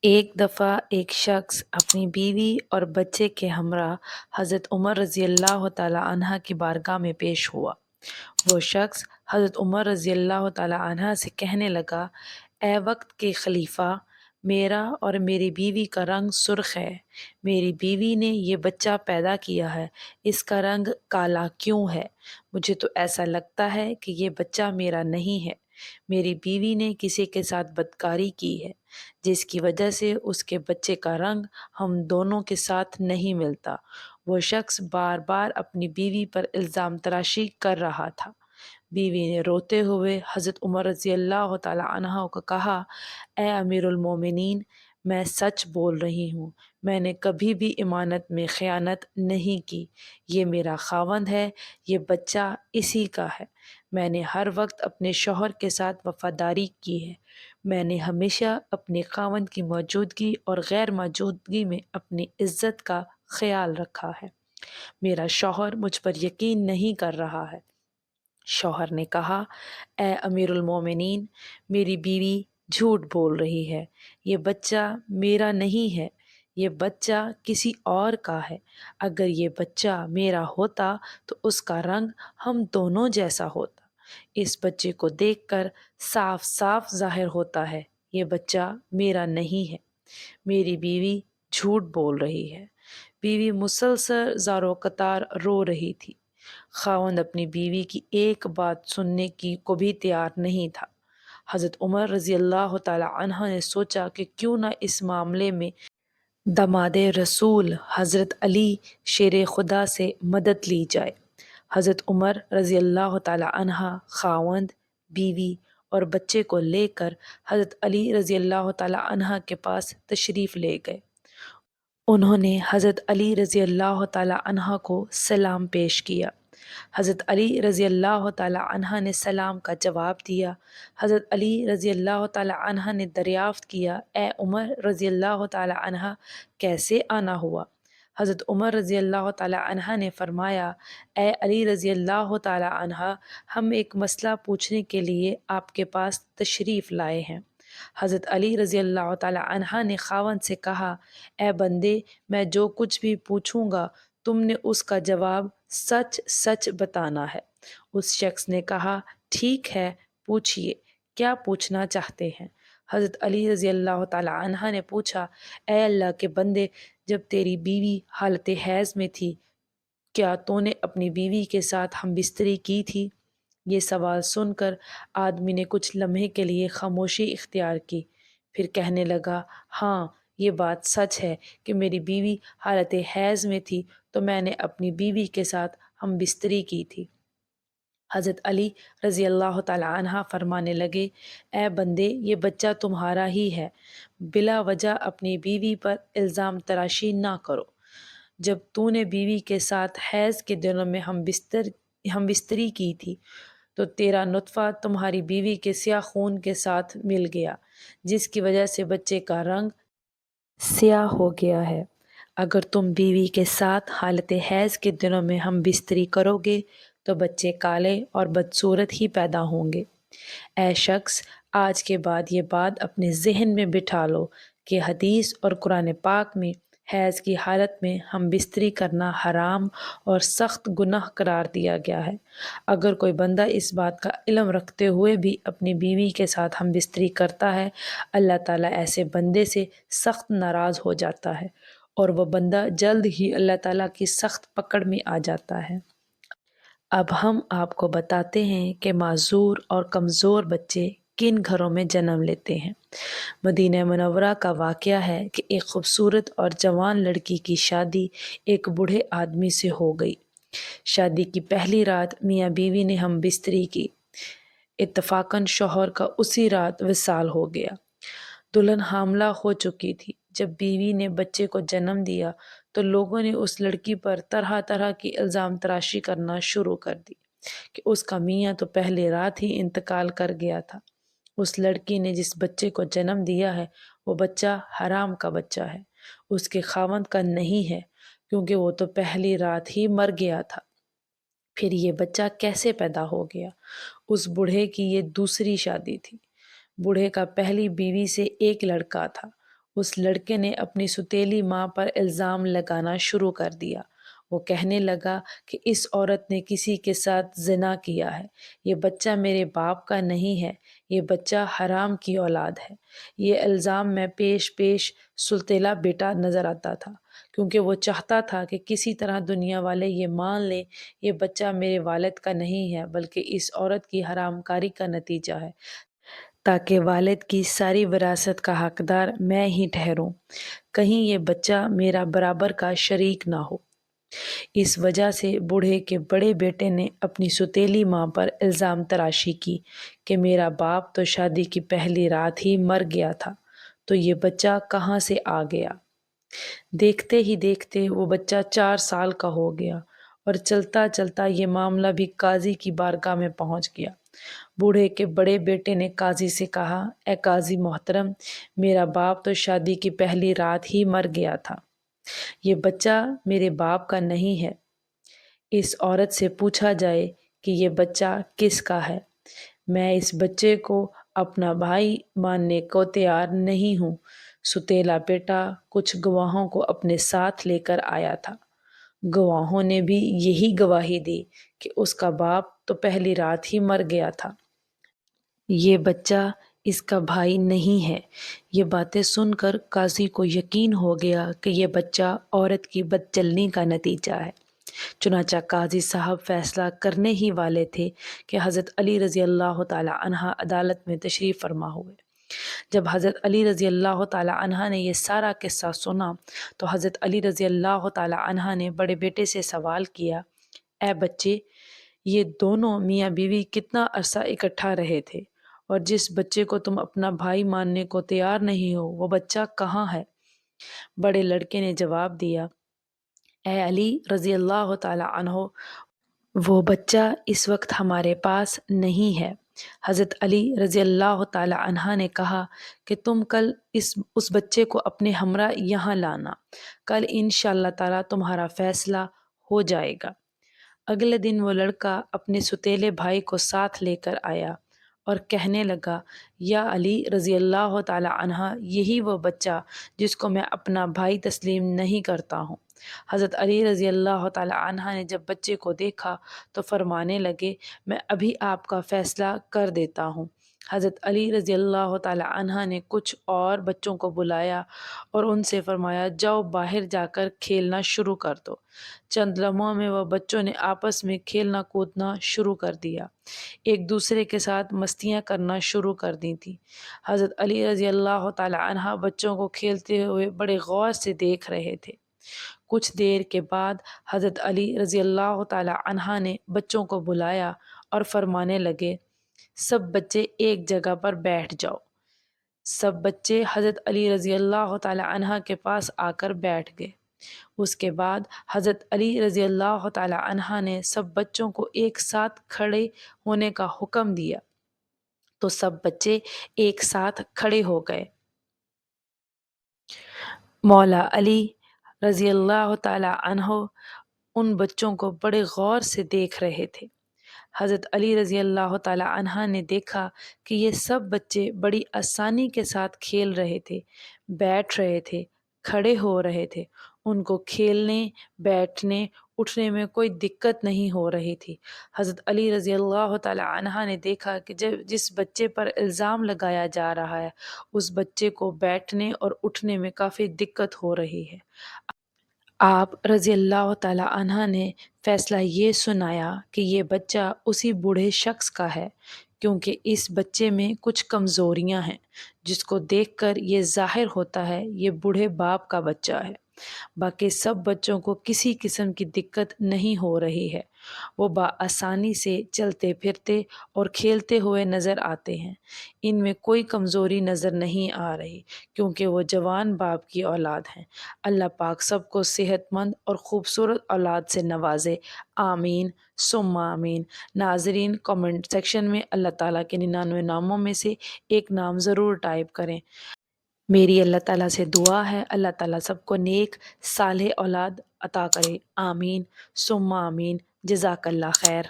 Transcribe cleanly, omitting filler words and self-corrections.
ایک دفعہ ایک شخص اپنی بیوی اور بچے کے ہمراہ حضرت عمر رضی اللہ تعالیٰ عنہ کی بارگاہ میں پیش ہوا۔ وہ شخص حضرت عمر رضی اللہ تعالیٰ عنہ سے کہنے لگا، اے وقت کے خلیفہ، میرا اور میری بیوی کا رنگ سرخ ہے۔ میری بیوی نے یہ بچہ پیدا کیا ہے، اس کا رنگ کالا کیوں ہے؟ مجھے تو ایسا لگتا ہے کہ یہ بچہ میرا نہیں ہے۔ میری بیوی نے کسی کے ساتھ بدکاری کی ہے، جس کی وجہ سے اس کے بچے کا رنگ ہم دونوں کے ساتھ نہیں ملتا۔ وہ شخص بار بار اپنی بیوی پر الزام تراشی کر رہا تھا۔ بیوی نے روتے ہوئے حضرت عمر رضی اللہ تعالیٰ عنہ کو کہا، اے امیر المومنین، میں سچ بول رہی ہوں، میں نے کبھی بھی امانت میں خیانت نہیں کی۔ یہ میرا خاوند ہے، یہ بچہ اسی کا ہے۔ میں نے ہر وقت اپنے شوہر کے ساتھ وفاداری کی ہے۔ میں نے ہمیشہ اپنے خاوند کی موجودگی اور غیر موجودگی میں اپنی عزت کا خیال رکھا ہے۔ میرا شوہر مجھ پر یقین نہیں کر رہا ہے۔ شوہر نے کہا، اے امیر المومنین، میری بیوی جھوٹ بول رہی ہے، یہ بچہ میرا نہیں ہے، یہ بچہ کسی اور کا ہے۔ اگر یہ بچہ میرا ہوتا تو اس کا رنگ ہم دونوں جیسا ہوتا۔ اس بچے کو دیکھ کر صاف صاف ظاہر ہوتا ہے یہ بچہ میرا نہیں ہے۔ میری بیوی جھوٹ بول رہی ہے۔ بیوی مسلسل زار و قطار رو رہی تھی۔ خاوند اپنی بیوی کی ایک بات سننے کی کو بھی تیار نہیں تھا۔ حضرت عمر رضی اللہ تعالی عنہ نے سوچا کہ کیوں نہ اس معاملے میں داماد رسول حضرت علی شیر خدا سے مدد لی جائے۔ حضرت عمر رضی اللہ تعالی عنہ خاوند، بیوی اور بچے کو لے کر حضرت علی رضی اللہ تعالی عنہ کے پاس تشریف لے گئے۔ انہوں نے حضرت علی رضی اللہ تعالی عنہ کو سلام پیش کیا۔ حضرت علی رضی اللہ تعالی عنہ نے سلام کا جواب دیا۔ حضرت علی رضی اللہ تعالی عنہ نے دریافت کیا، اے عمر رضی اللہ تعالی عنہ، کیسے آنا ہوا؟ حضرت عمر رضی اللہ تعالی عنہ نے فرمایا، اے علی رضی اللہ تعالی عنہ، ہم ایک مسئلہ پوچھنے کے لیے آپ کے پاس تشریف لائے ہیں۔ حضرت علی رضی اللہ تعالی عنہ نے خاوند سے کہا، اے بندے، میں جو کچھ بھی پوچھوں گا تم نے اس کا جواب سچ سچ بتانا ہے۔ اس شخص نے کہا، ٹھیک ہے، پوچھئے، کیا پوچھنا چاہتے ہیں؟ حضرت علی رضی اللہ تعالی عنہ نے پوچھا، اے اللہ کے بندے، جب تیری بیوی حالت حیض میں تھی، کیا تو نے اپنی بیوی کے ساتھ ہم بستری کی تھی؟ یہ سوال سن کر آدمی نے کچھ لمحے کے لیے خاموشی اختیار کی، پھر کہنے لگا، ہاں، یہ بات سچ ہے کہ میری بیوی حالت حیض میں تھی تو میں نے اپنی بیوی کے ساتھ ہم بستری کی تھی۔ حضرت علی رضی اللہ تعالی عنہ فرمانے لگے، اے بندے، یہ بچہ تمہارا ہی ہے، بلا وجہ اپنی بیوی پر الزام تراشی نہ کرو۔ جب تو نے بیوی کے ساتھ حیض کے دنوں میں ہم بستری کی تھی تو تیرا نطفہ تمہاری بیوی کے سیاہ خون کے ساتھ مل گیا، جس کی وجہ سے بچے کا رنگ سیاہ ہو گیا ہے۔ اگر تم بیوی کے ساتھ حالت حیض کے دنوں میں ہم بستری کرو گے تو بچے کالے اور بدصورت ہی پیدا ہوں گے۔ اے شخص، آج کے بعد یہ بات اپنے ذہن میں بٹھا لو کہ حدیث اور قرآن پاک میں حیض کی حالت میں ہم بستری کرنا حرام اور سخت گناہ قرار دیا گیا ہے۔ اگر کوئی بندہ اس بات کا علم رکھتے ہوئے بھی اپنی بیوی کے ساتھ ہم بستری کرتا ہے، اللہ تعالیٰ ایسے بندے سے سخت ناراض ہو جاتا ہے اور وہ بندہ جلد ہی اللہ تعالیٰ کی سخت پکڑ میں آ جاتا ہے۔ اب ہم آپ کو بتاتے ہیں کہ معذور اور کمزور بچے کن گھروں میں جنم لیتے ہیں۔ مدینہ منورہ کا واقعہ ہے کہ ایک خوبصورت اور جوان لڑکی کی شادی ایک بوڑھے آدمی سے ہو گئی۔ شادی کی پہلی رات میاں بیوی نے ہم بستری کی۔ اتفاقاً شوہر کا اسی رات وصال ہو گیا۔ دلہن حاملہ ہو چکی تھی۔ جب بیوی نے بچے کو جنم دیا تو لوگوں نے اس لڑکی پر طرح طرح کی الزام تراشی کرنا شروع کر دی کہ اس کا میاں تو پہلی رات ہی انتقال کر گیا تھا۔ اس لڑکی نے جس بچے کو جنم دیا ہے وہ بچہ حرام کا بچہ ہے، اس کے خاوند کا نہیں ہے، کیونکہ وہ تو پہلی رات ہی مر گیا تھا۔ پھر یہ بچہ کیسے پیدا ہو گیا؟ اس بوڑھے کی یہ دوسری شادی تھی۔ بوڑھے کا پہلی بیوی سے ایک لڑکا تھا، اس لڑکے نے اپنی ستیلی ماں پر الزام لگانا شروع کر دیا۔ وہ کہنے لگا کہ اس عورت نے کسی کے ساتھ زنا کیا ہے، یہ بچہ میرے باپ کا نہیں ہے، یہ بچہ حرام کی اولاد ہے۔ یہ الزام میں پیش پیش سلطیلا بیٹا نظر آتا تھا، کیونکہ وہ چاہتا تھا کہ کسی طرح دنیا والے یہ مان لیں یہ بچہ میرے والد کا نہیں ہے بلکہ اس عورت کی حرام کاری کا نتیجہ ہے، تاکہ والد کی ساری وراثت کا حقدار میں ہی ٹھہروں، کہیں یہ بچہ میرا برابر کا شریک نہ ہو۔ اس وجہ سے بوڑھے کے بڑے بیٹے نے اپنی ستیلی ماں پر الزام تراشی کی کہ میرا باپ تو شادی کی پہلی رات ہی مر گیا تھا، تو یہ بچہ کہاں سے آ گیا؟ دیکھتے ہی دیکھتے وہ بچہ 4 سال کا ہو گیا اور چلتا چلتا یہ معاملہ بھی قاضی کی بارگاہ میں پہنچ گیا۔ بوڑھے کے بڑے بیٹے نے قاضی سے کہا، اے قاضی محترم، میرا باپ تو شادی کی پہلی رات ہی مر گیا تھا، یہ بچہ میرے باپ کا نہیں ہے۔ اس عورت سے پوچھا جائے کہ یہ بچہ کس کا ہے۔ میں اس بچے کو اپنا بھائی ماننے کو تیار نہیں ہوں۔ ستیلا بیٹا کچھ گواہوں کو اپنے ساتھ لے کر آیا تھا۔ گواہوں نے بھی یہی گواہی دی کہ اس کا باپ تو پہلی رات ہی مر گیا تھا۔ یہ بچہ اس کا بھائی نہیں ہے۔ یہ باتیں سن کر قاضی کو یقین ہو گیا کہ یہ بچہ عورت کی بدچلنی کا نتیجہ ہے۔ چنانچہ قاضی صاحب فیصلہ کرنے ہی والے تھے کہ حضرت علی رضی اللہ تعالی عنہ عدالت میں تشریف فرما ہوئے۔ جب حضرت علی رضی اللہ تعالی عنہ نے یہ سارا قصہ سنا تو حضرت علی رضی اللہ تعالی عنہ نے بڑے بیٹے سے سوال کیا، اے بچے، یہ دونوں میاں بیوی کتنا عرصہ اکٹھا رہے تھے، اور جس بچے کو تم اپنا بھائی ماننے کو تیار نہیں ہو وہ بچہ کہاں ہے؟ بڑے لڑکے نے جواب دیا، اے علی رضی اللہ تعالی عنہ، وہ بچہ اس وقت ہمارے پاس نہیں ہے۔ حضرت علی رضی اللہ تعالی عنہ نے کہا کہ تم کل اس بچے کو اپنے ہمراہ یہاں لانا، کل انشاءاللہ تعالی تمہارا فیصلہ ہو جائے گا۔ اگلے دن وہ لڑکا اپنے ستیلے بھائی کو ساتھ لے کر آیا اور کہنے لگا، یا علی رضی اللہ تعالی عنہ، یہی وہ بچہ جس کو میں اپنا بھائی تسلیم نہیں کرتا ہوں۔ حضرت علی رضی اللہ تعالی عنہ نے جب بچے کو دیکھا تو فرمانے لگے، میں ابھی آپ کا فیصلہ کر دیتا ہوں۔ حضرت علی رضی اللہ تعالی عنہ نے کچھ اور بچوں کو بلایا اور ان سے فرمایا، جاؤ باہر جا کر کھیلنا شروع کر دو۔ چند لمحوں میں وہ بچوں نے آپس میں کھیلنا کودنا شروع کر دیا، ایک دوسرے کے ساتھ مستیاں کرنا شروع کر دی تھی۔ حضرت علی رضی اللہ تعالی عنہ بچوں کو کھیلتے ہوئے بڑے غور سے دیکھ رہے تھے۔ کچھ دیر کے بعد حضرت علی رضی اللہ تعالی عنہ نے بچوں کو بلایا اور فرمانے لگے، سب بچے ایک جگہ پر بیٹھ جاؤ۔ سب بچے حضرت علی رضی اللہ تعالی عنہ کے پاس آ کر بیٹھ گئے۔ اس کے بعد حضرت علی رضی اللہ تعالی عنہ نے سب بچوں کو ایک ساتھ کھڑے ہونے کا حکم دیا تو سب بچے ایک ساتھ کھڑے ہو گئے۔ مولا علی رضی اللہ تعالی عنہ ان بچوں کو بڑے غور سے دیکھ رہے تھے۔ حضرت علی رضی اللہ تعالی عنہ نے دیکھا کہ یہ سب بچے بڑی آسانی کے ساتھ کھیل رہے تھے، بیٹھ رہے تھے، کھڑے ہو رہے تھے، ان کو کھیلنے، بیٹھنے، اٹھنے میں کوئی دقت نہیں ہو رہی تھی۔ حضرت علی رضی اللہ تعالی عنہ نے دیکھا کہ جس بچے پر الزام لگایا جا رہا ہے اس بچے کو بیٹھنے اور اٹھنے میں کافی دقت ہو رہی ہے۔ آپ رضی اللہ تعالی عنہ نے فیصلہ یہ سنایا کہ یہ بچہ اسی بوڑھے شخص کا ہے، کیونکہ اس بچے میں کچھ کمزوریاں ہیں جس کو دیکھ کر یہ ظاہر ہوتا ہے یہ بوڑھے باپ کا بچہ ہے۔ باقی سب بچوں کو کسی قسم کی دقت نہیں ہو رہی ہے، وہ بآسانی سے چلتے پھرتے اور کھیلتے ہوئے نظر آتے ہیں، ان میں کوئی کمزوری نظر نہیں آ رہی، کیونکہ وہ جوان باپ کی اولاد ہیں۔ اللہ پاک سب کو صحت مند اور خوبصورت اولاد سے نوازے، آمین ثم آمین۔ ناظرین، کمنٹ سیکشن میں اللہ تعالیٰ کے 99 ناموں میں سے ایک نام ضرور ٹائپ کریں۔ میری اللہ تعالیٰ سے دعا ہے اللہ تعالیٰ سب کو نیک صالح اولاد عطا کرے، آمین ثم آمین۔ جزاک اللہ خیر۔